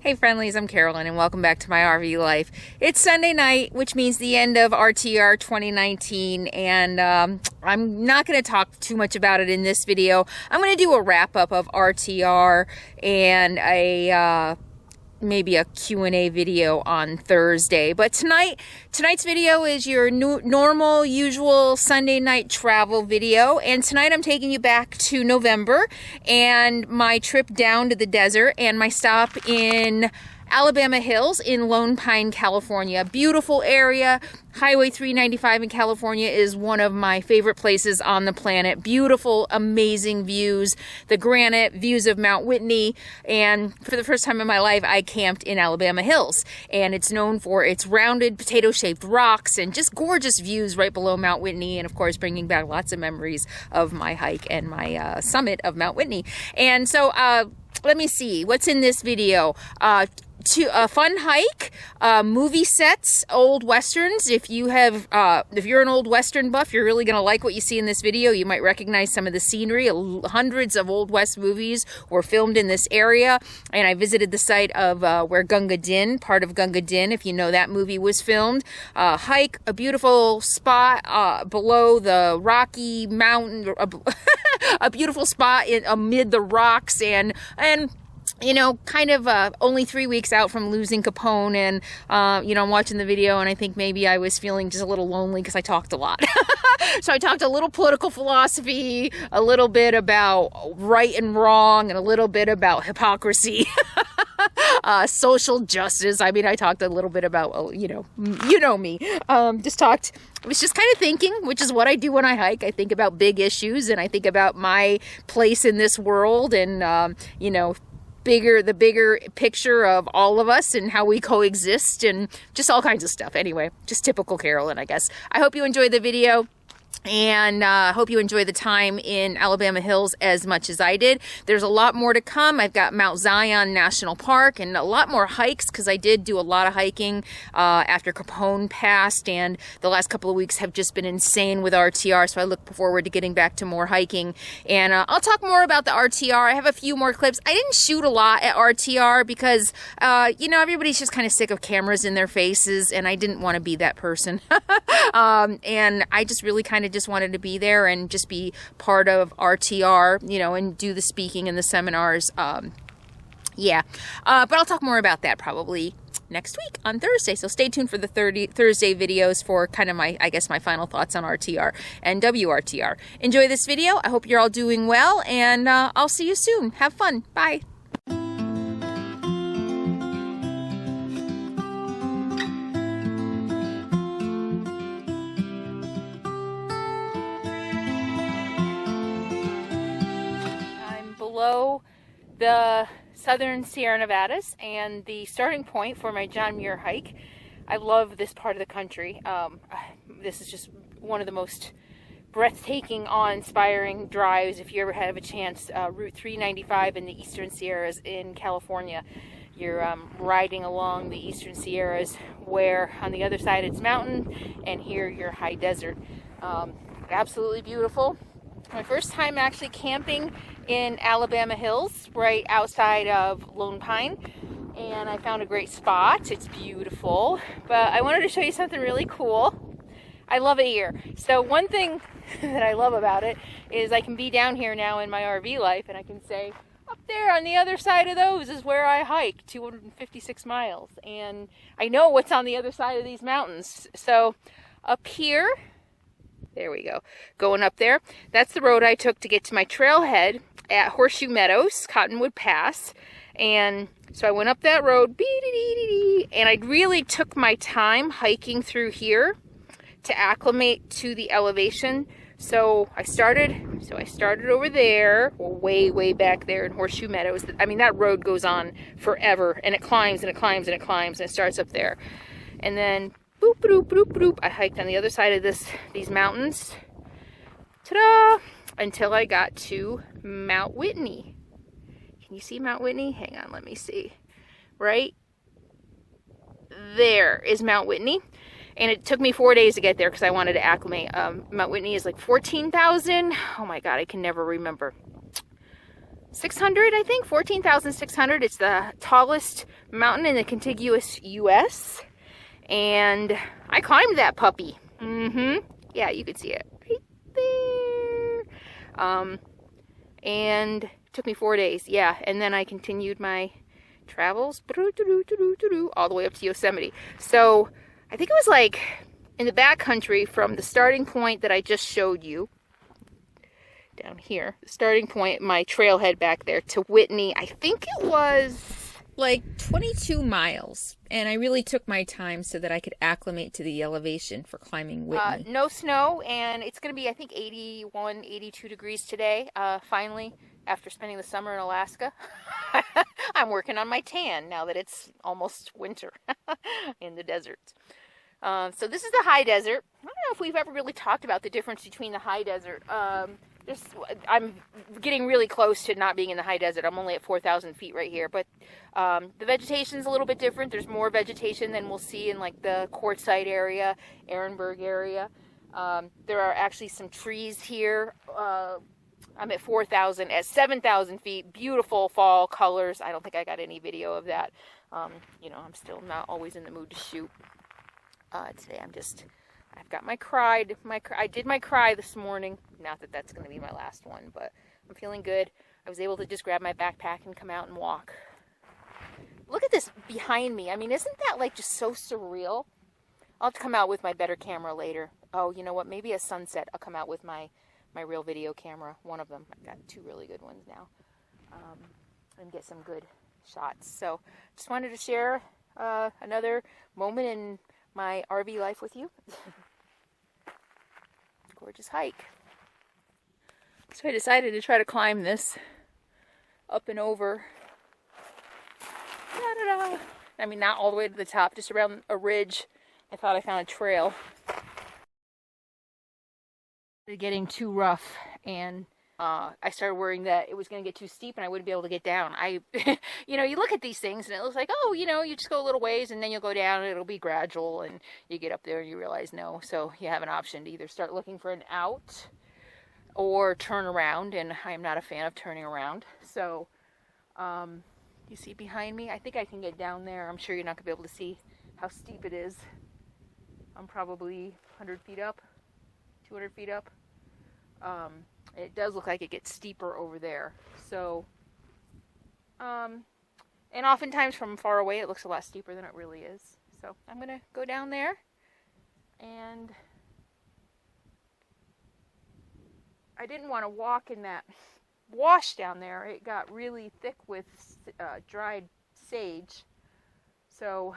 Hey friendlies, I'm Carolyn and welcome back to my RV life. It's Sunday night, which means the end of RTR 2019, and I'm not going to talk too much about it in this video. I'm going to do a wrap-up of RTR and maybe a Q&A video on Thursday. But tonight's video is your normal, usual Sunday night travel video. And tonight I'm taking you back to November and my trip down to the desert and my stop in Alabama Hills in Lone Pine, California. Beautiful area. Highway 395 in California is one of my favorite places on the planet. Beautiful, amazing views. The granite views of Mount Whitney. And for the first time in my life, I camped in Alabama Hills. And it's known for its rounded potato-shaped rocks and just gorgeous views right below Mount Whitney. And of course, bringing back lots of memories of my hike and my summit of Mount Whitney. And so, let me see what's in this video. A fun hike, movie sets, old westerns. If you're an old western buff, you're really gonna like what you see in this video. You might recognize some of the scenery. Hundreds of old west movies were filmed in this area, and I visited the site of where Gunga Din, part of Gunga Din, if you know that movie, was filmed. Hike, a beautiful spot below the Rocky Mountain, a beautiful spot amid the rocks, and you know, kind of only 3 weeks out from losing Capone, and you know, I'm watching the video and I think maybe I was feeling just a little lonely because I talked a lot. So I talked a little political philosophy, a little bit about right and wrong, and a little bit about hypocrisy. Social justice. I mean, I talked a little bit about, you know me. I was just kind of thinking, which is what I do when I hike. I think about big issues and I think about my place in this world, and you know, the bigger picture of all of us and how we coexist and just all kinds of stuff. Anyway, just typical Carolyn, I guess. I hope you enjoyed the video. And hope you enjoy the time in Alabama Hills as much as I did. There's a lot more to come. I've got Mount Zion National Park and a lot more hikes because I did do a lot of hiking after Capone passed, and the last couple of weeks have just been insane with RTR, so I look forward to getting back to more hiking. And I'll talk more about the RTR. I have a few more clips. I didn't shoot a lot at RTR because, you know, everybody's just kind of sick of cameras in their faces, and I didn't want to be that person. And I just really kind of just wanted to be there and just be part of RTR, you know, and do the speaking and the seminars. Yeah, but I'll talk more about that probably next week on Thursday. So stay tuned for the Thursday videos for kind of my final thoughts on RTR and WRTR. Enjoy this video. I hope you're all doing well, and I'll see you soon. Have fun. Bye. Below the southern Sierra Nevadas and the starting point for my John Muir hike. I love this part of the country. This is just one of the most breathtaking, awe-inspiring drives if you ever have a chance. Route 395 in the Eastern Sierras in California. You're riding along the Eastern Sierras where on the other side it's mountain and here you're high desert. Absolutely beautiful. My first time actually camping in Alabama Hills, right outside of Lone Pine, and I found a great spot. It's beautiful, but I wanted to show you something really cool. I love it here. So one thing that I love about it is I can be down here now in my RV life and I can say, up there on the other side of those is where I hike 256 miles, and I know what's on the other side of these mountains. So up here, there we go. Going up there, that's the road I took to get to my trailhead at Horseshoe Meadows, Cottonwood Pass. And so I went up that road, and I really took my time hiking through here to acclimate to the elevation. So I started over there, way back there in Horseshoe Meadows. I mean, that road goes on forever, and it climbs and it climbs and it climbs, and it starts up there. And then boop, boop, boop, boop. I hiked on the other side of these mountains. Ta-da! Until I got to Mount Whitney. Can you see Mount Whitney? Hang on, let me see. Right there is Mount Whitney. And it took me 4 days to get there because I wanted to acclimate. Mount Whitney is like 14,000. Oh my God, I can never remember. 600, I think, 14,600. It's the tallest mountain in the contiguous U.S. And I climbed that puppy. Yeah, you can see it right there. And it took me 4 days. Yeah, and then I continued my travels all the way up to Yosemite. So I think it was like in the backcountry from the starting point that I just showed you down here, the starting point, my trailhead back there to Whitney. I think it was like 22 miles, and I really took my time so that I could acclimate to the elevation for climbing Whitney. No snow, and it's going to be, I think, 81, 82 degrees today. Finally, after spending the summer in Alaska, I'm working on my tan now that it's almost winter in the desert. So this is the high desert. I don't know if we've ever really talked about the difference between the high desert. I'm getting really close to not being in the high desert. I'm only at 4,000 feet right here, but the vegetation is a little bit different. There's more vegetation than we'll see in like the Quartzsite area, Ehrenberg area. There are actually some trees here. I'm at 4,000. At 7,000 feet, beautiful fall colors. I don't think I got any video of that. You know, I'm still not always in the mood to shoot. Today I've got my cry. I did my cry this morning. Not that that's going to be my last one, but I'm feeling good. I was able to just grab my backpack and come out and walk. Look at this behind me. I mean, isn't that like just so surreal? I'll have to come out with my better camera later. Oh, you know what? Maybe at sunset I'll come out with my real video camera. One of them. I've got 2 really good ones now. And get some good shots. So just wanted to share another moment in my RV life with you. Gorgeous hike. So I decided to try to climb this up and over. Da-da-da. I mean, not all the way to the top, just around a ridge. I thought I found a trail. It's getting too rough, and I started worrying that it was going to get too steep and I wouldn't be able to get down. You know, you look at these things and it looks like, oh, you know, you just go a little ways and then you'll go down and it'll be gradual, and you get up there and you realize no. So you have an option to either start looking for an out or turn around, and I'm not a fan of turning around. So, you see behind me? I think I can get down there. I'm sure you're not going to be able to see how steep it is. I'm probably 100 feet up, 200 feet up. It does look like it gets steeper over there. So, and oftentimes from far away it looks a lot steeper than it really is. So I'm going to go down there, and I didn't want to walk in that wash down there. It got really thick with dried sage. So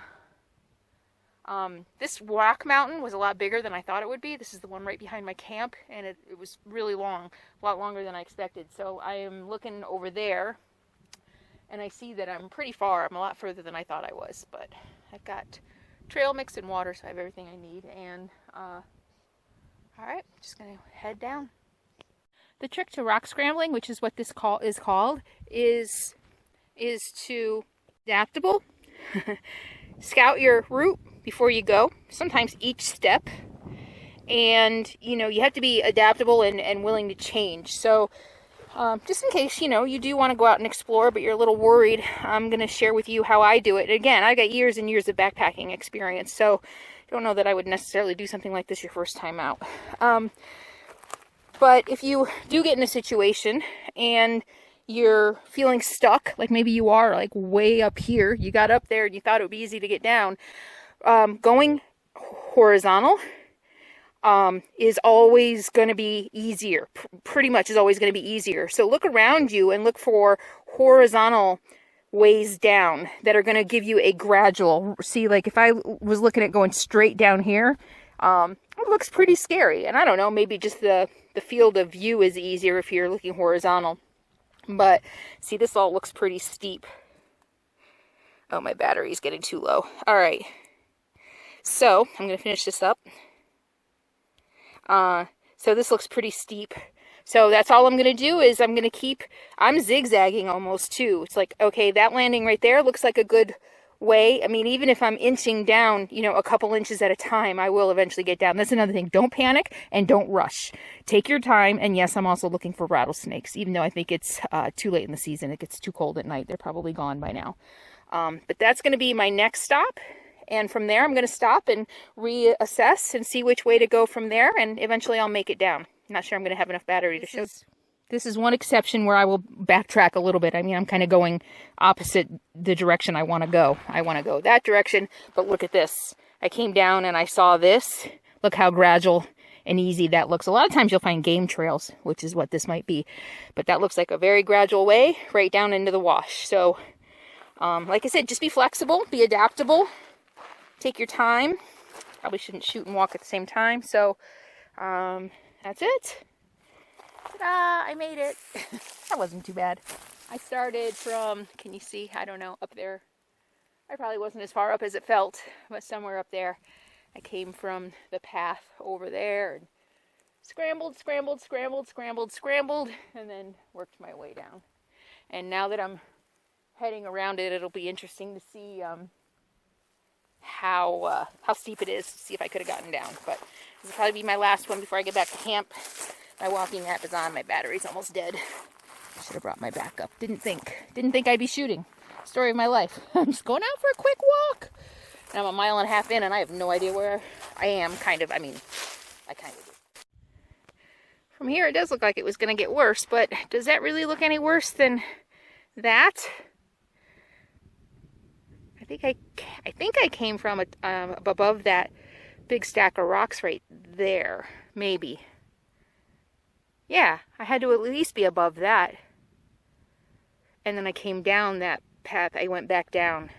this rock mountain was a lot bigger than I thought it would be. This is the one right behind my camp, and it was really long, a lot longer than I expected. So I am looking over there, and I see that I'm pretty far. I'm a lot further than I thought I was, but I've got trail mix and water, so I have everything I need. And all right, just gonna head down. The trick to rock scrambling, which is what this is called, is to adaptable. Scout your route before you go, sometimes each step, and you know, you have to be adaptable and willing to change. So just in case, you know, you do want to go out and explore but you're a little worried, I'm going to share with you how I do it. And again, I've got years and years of backpacking experience, so I don't know that I would necessarily do something like this your first time out. But if you do get in a situation and you're feeling stuck, like maybe you are like way up here, you got up there and you thought it would be easy to get down, going horizontal is always going to be easier. Pretty much is always going to be easier. So look around you and look for horizontal ways down that are going to give you a gradual. See, like if I was looking at going straight down here, it looks pretty scary. And I don't know, maybe just the field of view is easier if you're looking horizontal. But see, this all looks pretty steep. Oh, my battery's getting too low. All right. So I'm going to finish this up. So this looks pretty steep. So that's all I'm going to do is I'm zigzagging almost too. It's like, okay, that landing right there looks like a good way. I mean, even if I'm inching down, you know, a couple inches at a time, I will eventually get down. That's another thing. Don't panic and don't rush. Take your time. And yes, I'm also looking for rattlesnakes, even though I think it's too late in the season. It gets too cold at night. They're probably gone by now. But that's going to be my next stop. And from there, I'm going to stop and reassess and see which way to go from there. And eventually I'll make it down. I'm not sure I'm going to have enough battery to show. This is one exception where I will backtrack a little bit. I mean, I'm kind of going opposite the direction I want to go. I want to go that direction, but look at this. I came down and I saw this. Look how gradual and easy that looks. A lot of times you'll find game trails, which is what this might be. But that looks like a very gradual way right down into the wash. So, like I said, just be flexible, be adaptable, take your time. Probably shouldn't shoot and walk at the same time. So, that's it. Ta-da! I made it. That wasn't too bad. I started from, can you see? I don't know, up there. I probably wasn't as far up as it felt, but somewhere up there. I came from the path over there and scrambled, and then worked my way down. And now that I'm heading around it, it'll be interesting to see how steep it is, to see if I could have gotten down. But this will probably be my last one before I get back to camp. My walking app is on. My battery's almost dead. I should have brought my backup. Didn't think I'd be shooting. Story of my life. I'm just going out for a quick walk. And I'm 1.5 miles in and I have no idea where I am. Kind of, I mean, I kind of do. From here it does look like it was going to get worse, but does that really look any worse than that? I think I came from above that big stack of rocks right there. Maybe. Yeah, I had to at least be above that. And then I came down that path. I went back down.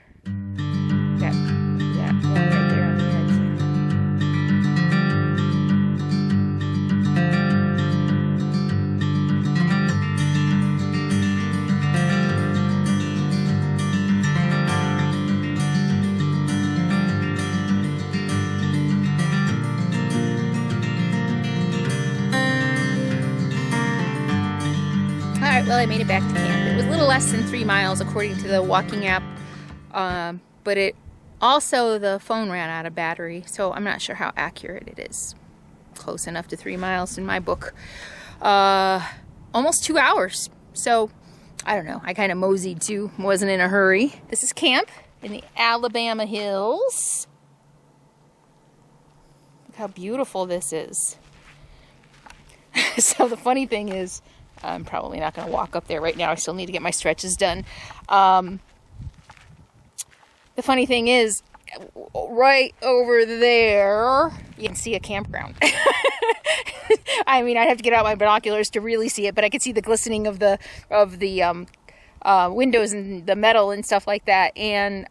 That one right there on the Well, I made it back to camp. It was a little less than 3 miles according to the walking app, but it also, the phone ran out of battery, so I'm not sure how accurate it is. Close enough to 3 miles in my book. Almost 2 hours, so I don't know. I kind of moseyed too, wasn't in a hurry. This is camp in the Alabama hills. Look how beautiful this is. So the funny thing is, I'm probably not going to walk up there right now. I still need to get my stretches done. The funny thing is, right over there, you can see a campground. I mean, I'd have to get out my binoculars to really see it, but I could see the glistening of the windows and the metal and stuff like that. And,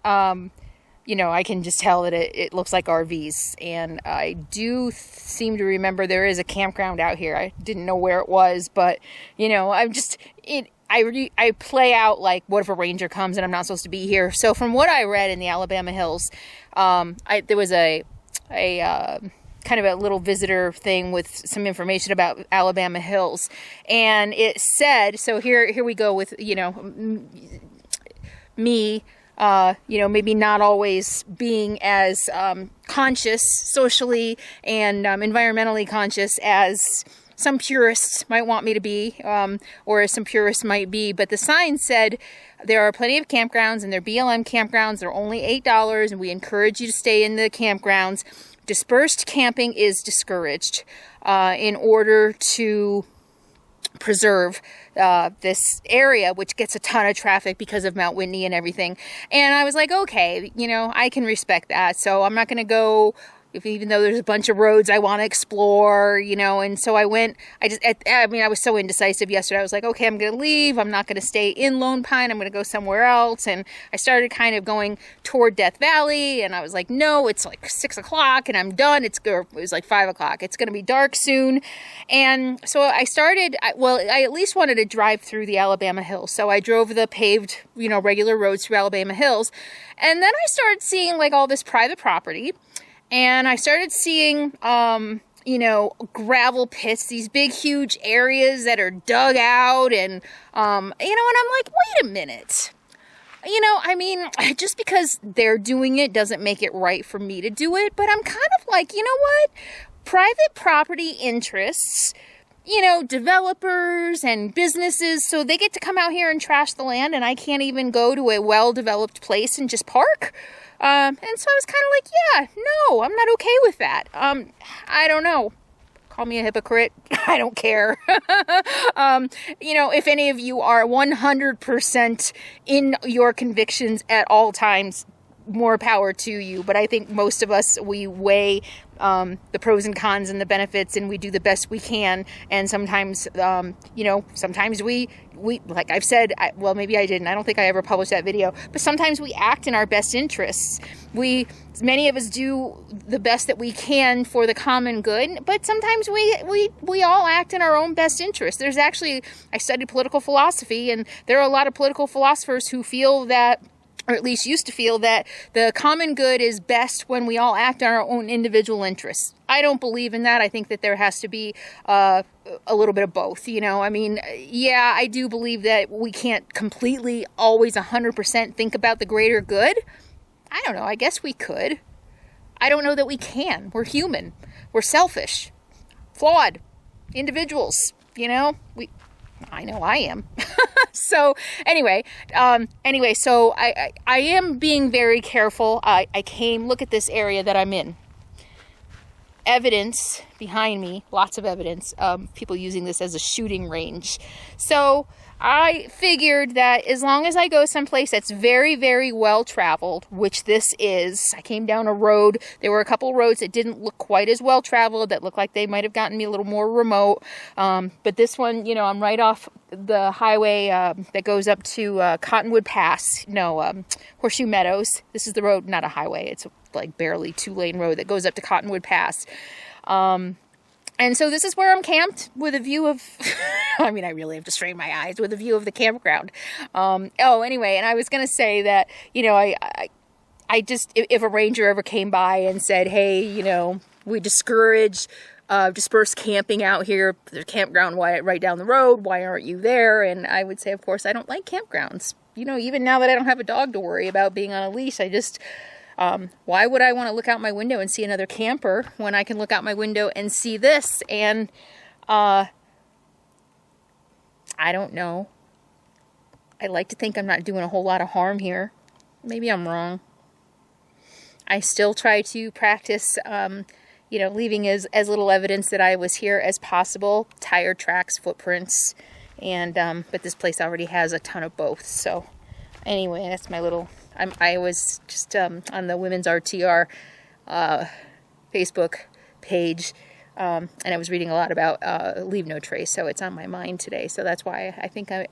you know, I can just tell that it looks like RVs. And I do seem to remember there is a campground out here. I didn't know where it was, but, you know, I play out like, what if a ranger comes and I'm not supposed to be here? So from what I read in the Alabama hills, there was a kind of a little visitor thing with some information about Alabama hills. And it said, so here we go with, you know, me, you know, maybe not always being as conscious socially and environmentally conscious as some purists might want me to be, or as some purists might be. But the sign said there are plenty of campgrounds, and they're BLM campgrounds. They're only $8, and we encourage you to stay in the campgrounds. Dispersed camping is discouraged in order to preserve this area, which gets a ton of traffic because of Mount Whitney and everything. And I was like, okay, you know, I can respect that. So I'm not going to go, even though there's a bunch of roads I want to explore, you know. And so I went, I was so indecisive yesterday. I was like, okay, I'm going to leave. I'm not going to stay in Lone Pine. I'm going to go somewhere else. And I started kind of going toward Death Valley. And I was like, no, it's like 6 o'clock and I'm done. It was like 5 o'clock. It's going to be dark soon. And so I started, I at least wanted to drive through the Alabama hills. So I drove the paved, you know, regular roads through Alabama hills. And then I started seeing like all this private property. And I started seeing, you know, gravel pits, these big, huge areas that are dug out. And, you know, and I'm like, wait a minute. You know, I mean, just because they're doing it doesn't make it right for me to do it, but I'm kind of like, you know what? Private property interests, you know, developers and businesses, so they get to come out here and trash the land, and I can't even go to a well-developed place and just park. And so I was kind of like, yeah, no, I'm not okay with that. I don't know. Call me a hypocrite. I don't care. You know, if any of you are 100% in your convictions at all times, more power to you. But I think most of us, we weigh the pros and cons and the benefits, and we do the best we can. And sometimes, you know, sometimes we like I've said, well, maybe I didn't. I don't think I ever published that video. But sometimes we act in our best interests. Many of us do the best that we can for the common good. But sometimes we all act in our own best interest. There's actually, I studied political philosophy, and there are a lot of political philosophers who feel that, or at least used to feel, that the common good is best when we all act on our own individual interests. I don't believe in that. I think that there has to be a little bit of both, you know. I mean, yeah, I do believe that we can't completely always 100% think about the greater good. I don't know. I guess we could. I don't know that we can. We're human. We're selfish, flawed individuals, you know. I know I am. So anyway, so I am being very careful. I came, look at this area that I'm in. Evidence behind me, lots of evidence, people using this as a shooting range. So I figured that as long as I go someplace that's very, very well traveled, which this is, I came down a road. There were a couple roads that didn't look quite as well traveled, that looked like they might have gotten me a little more remote. But this one, you know, I'm right off the highway that goes up to Cottonwood Pass, Horseshoe Meadows. This is the road, not a highway. It's like barely 2-lane road that goes up to Cottonwood Pass. And so this is where I'm camped with a view of, I mean, I really have to strain my eyes, with a view of the campground. Anyway, and I was going to say that, you know, I just, if a ranger ever came by and said, hey, you know, we discourage dispersed camping out here, there's a campground right down the road, why aren't you there? And I would say, of course, I don't like campgrounds. You know, even now that I don't have a dog to worry about being on a leash, I just... why would I want to look out my window and see another camper when I can look out my window and see this? And, I don't know. I like to think I'm not doing a whole lot of harm here. Maybe I'm wrong. I still try to practice, you know, leaving as little evidence that I was here as possible. Tire tracks, footprints, and, but this place already has a ton of both. So anyway, that's my little... I was just on the Women's RTR Facebook page, and I was reading a lot about Leave No Trace, so it's on my mind today. So that's why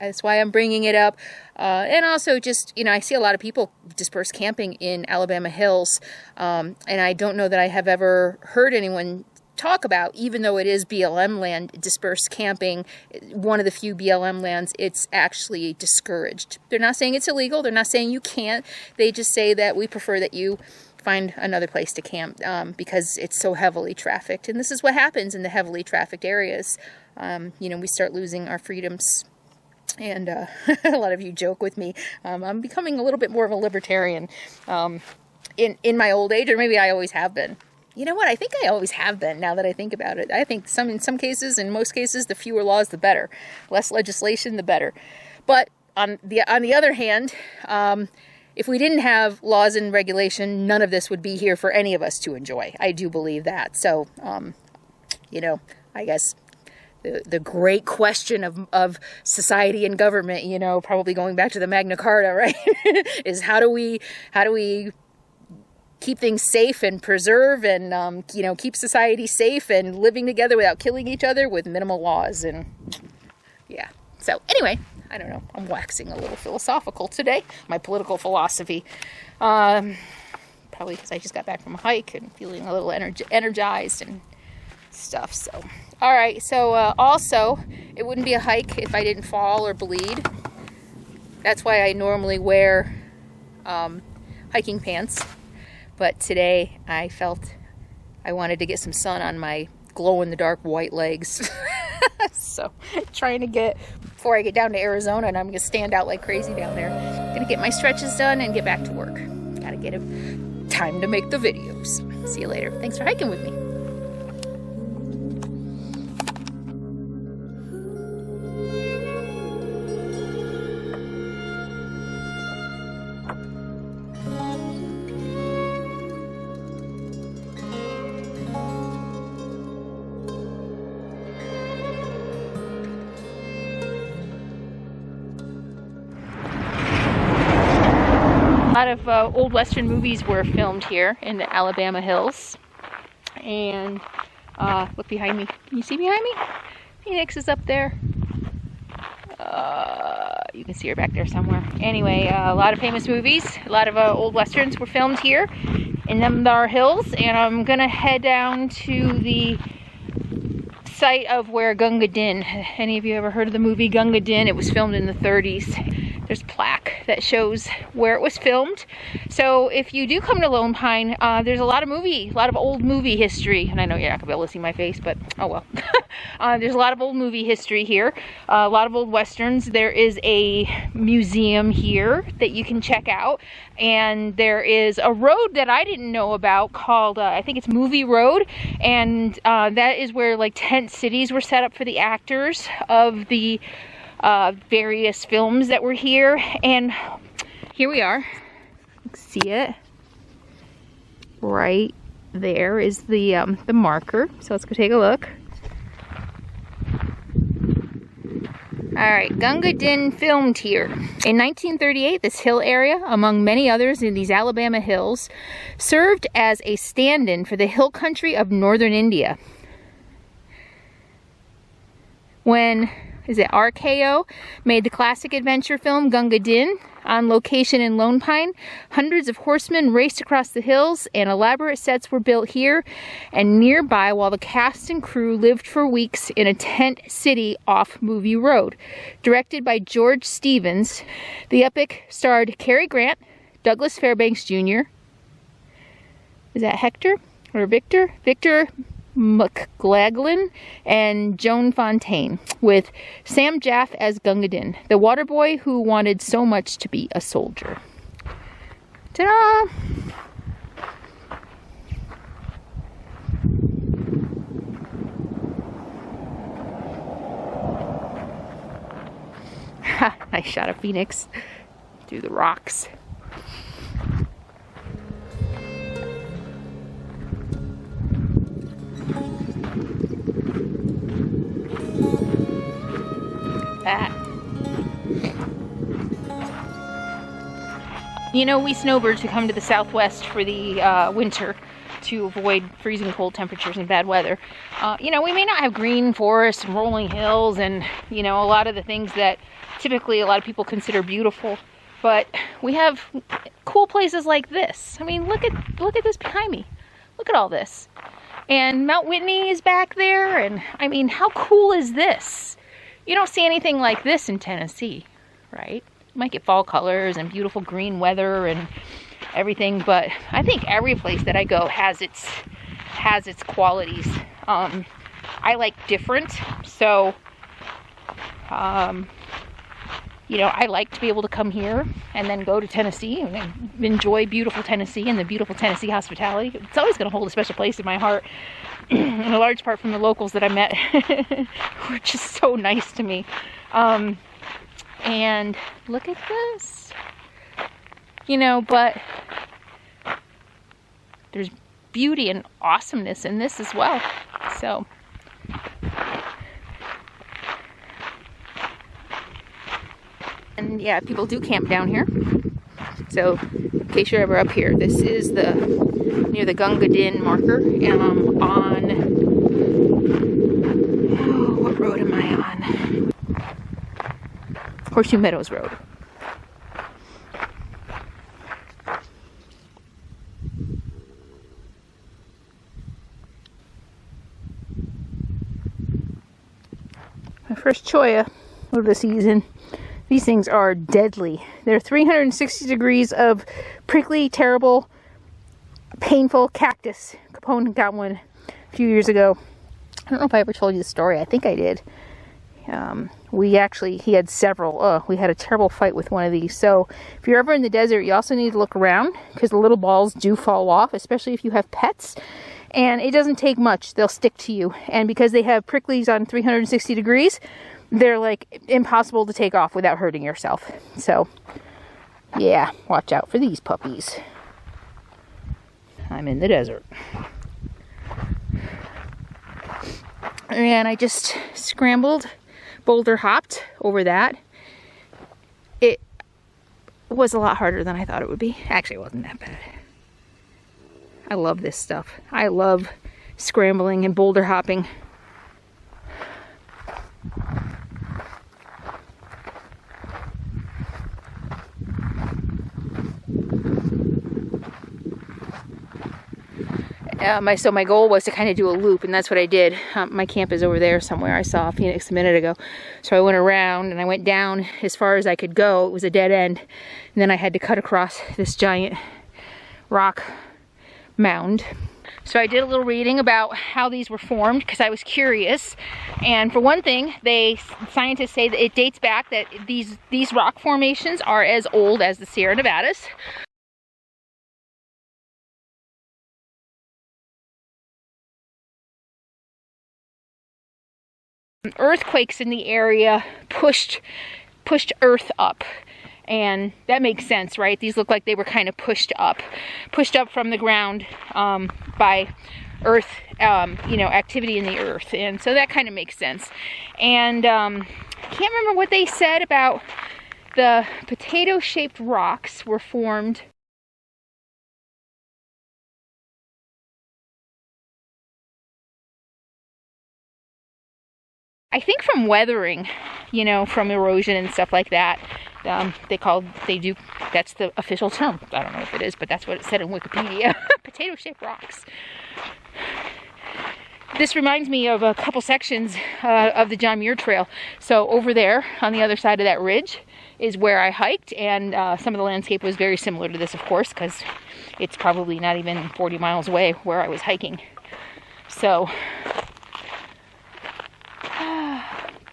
that's why I'm bringing it up. And also just, you know, I see a lot of people disperse camping in Alabama hills, and I don't know that I have ever heard anyone talk about, even though it is BLM land, dispersed camping, one of the few BLM lands, it's actually discouraged. They're not saying it's illegal. They're not saying you can't. They just say that we prefer that you find another place to camp because it's so heavily trafficked. And this is what happens in the heavily trafficked areas. You know, we start losing our freedoms. And a lot of you joke with me. I'm becoming a little bit more of a libertarian in my old age, or maybe I always have been. You know what? I think I always have been, now that I think about it. I think in some cases, in most cases, the fewer laws, the better. Less legislation, the better. But on the other hand, if we didn't have laws and regulation, none of this would be here for any of us to enjoy. I do believe that. So, you know, I guess the great question of society and government, you know, probably going back to the Magna Carta, right, is how do we keep things safe and preserve and, you know, keep society safe and living together without killing each other with minimal laws. And yeah. So anyway, I don't know. I'm waxing a little philosophical today. My political philosophy. Probably because I just got back from a hike and feeling a little energized and stuff. So, all right. So also, it wouldn't be a hike if I didn't fall or bleed. That's why I normally wear hiking pants. But today I felt I wanted to get some sun on my glow-in-the-dark white legs. So before I get down to Arizona, and I'm going to stand out like crazy down there. Gonna get my stretches done and get back to work. Gotta get time to make the videos. See you later. Thanks for hiking with me. A lot of old Western movies were filmed here in the Alabama hills. And look behind me. Can you see behind me? Phoenix is up there. You can see her back there somewhere. Anyway, a lot of famous movies, a lot of old Westerns were filmed here in them our hills. And I'm gonna head down to the site of where Gunga Din. Any of you ever heard of the movie Gunga Din? It was filmed in the 30s. There's a plaque that shows where it was filmed. So if you do come to Lone Pine, there's a lot of old movie history. And I know you're not gonna be able to see my face, but oh well. There's a lot of old movie history here. A lot of old Westerns. There is a museum here that you can check out. And there is a road that I didn't know about called, I think it's Movie Road. And that is where like tent cities were set up for the actors of the various films that were here. And here we are. See it? Right there is the marker. So let's go take a look. Alright, Gunga Din filmed here. In 1938, this hill area, among many others in these Alabama hills, served as a stand-in for the hill country of northern India. When RKO made the classic adventure film Gunga Din on location in Lone Pine, hundreds of horsemen raced across the hills and elaborate sets were built here and nearby while the cast and crew lived for weeks in a tent city off Movie Road. Directed by George Stevens, the epic starred Cary Grant, Douglas Fairbanks Jr., is that Hector or Victor? Victor McLaglen and Joan Fontaine, with Sam Jaff as Gunga Din, the water boy who wanted so much to be a soldier. Ta-da! Ha! Nice shot of Phoenix through the rocks. That. You know, we snowbirds who come to the Southwest for the winter to avoid freezing cold temperatures and bad weather, you know, we may not have green forests and rolling hills and, you know, a lot of the things that typically a lot of people consider beautiful, but we have cool places like this. I mean, look at this behind me. Look at all this. And Mt Whitney is back there, and I mean, how cool is this? You don't see anything like this in Tennessee, right? You might get fall colors and beautiful green weather and everything, but I think every place that I go has its qualities. I like different, so you know, I like to be able to come here and then go to Tennessee and enjoy beautiful Tennessee and the beautiful Tennessee hospitality. It's always going to hold a special place in my heart, in a large part from the locals that I met, who are just so nice to me. And look at this. You know, but there's beauty and awesomeness in this as well. So and yeah, people do camp down here. So in case you're ever up here, this is near the Gunga Din marker, and I'm on, what road am I on? Horseshoe Meadows Road. My first cholla of the season. These things are deadly. They're 360 degrees of prickly, terrible, painful cactus. Capone got one a few years ago. I don't know if I ever told you the story. I think I did. He had several. We had a terrible fight with one of these. So if you're ever in the desert, you also need to look around, because the little balls do fall off, especially if you have pets. And it doesn't take much. They'll stick to you. And because they have pricklies on 360 degrees, they're like impossible to take off without hurting yourself. So yeah, watch out for these puppies. I'm in the desert. And I just scrambled, boulder hopped over that. It was a lot harder than I thought it would be. Actually, it wasn't that bad. I love this stuff. I love scrambling and boulder hopping. So my goal was to kind of do a loop, and that's what I did. My camp is over there somewhere. I saw Phoenix a minute ago. So I went around and I went down as far as I could go. It was a dead end. And then I had to cut across this giant rock mound. So I did a little reading about how these were formed, because I was curious. And for one thing, scientists say that it dates back, that these rock formations are as old as the Sierra Nevadas. Earthquakes in the area pushed earth up, and that makes sense, right? These look like they were kind of pushed up from the ground by earth, activity in the earth, and so that kind of makes sense. And I can't remember what they said about the potato-shaped rocks were formed. I think from weathering, from erosion and stuff like that. That's the official term. I don't know if it is, but that's what it said in Wikipedia. Potato-shaped rocks. This reminds me of a couple sections of the John Muir Trail. So over there, on the other side of that ridge, is where I hiked, and some of the landscape was very similar to this, of course, because it's probably not even 40 miles away where I was hiking. So,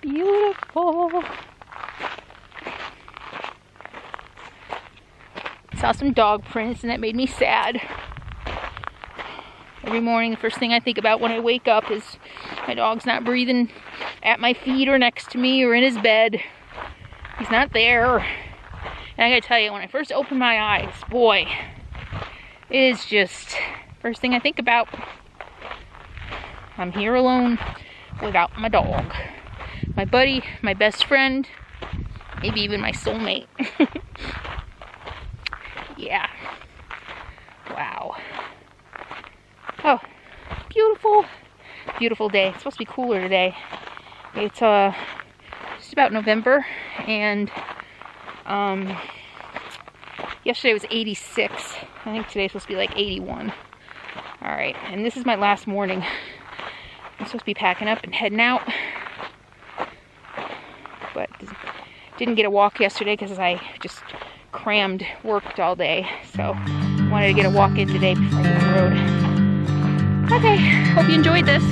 beautiful. Saw some dog prints, and that made me sad. Every morning, the first thing I think about when I wake up is my dog's not breathing at my feet or next to me or in his bed. He's not there. And I gotta tell you, when I first opened my eyes, boy, it is just first thing I think about. I'm here alone without my dog. My buddy, my best friend, maybe even my soulmate. Yeah. Wow. Oh, beautiful, beautiful day. It's supposed to be cooler today. It's just about November, and yesterday was 86. I think today's supposed to be like 81. All right, and this is my last morning. I'm supposed to be packing up and heading out, but didn't get a walk yesterday because I just worked all day. So wanted to get a walk in today before I go on the road. Okay, hope you enjoyed this.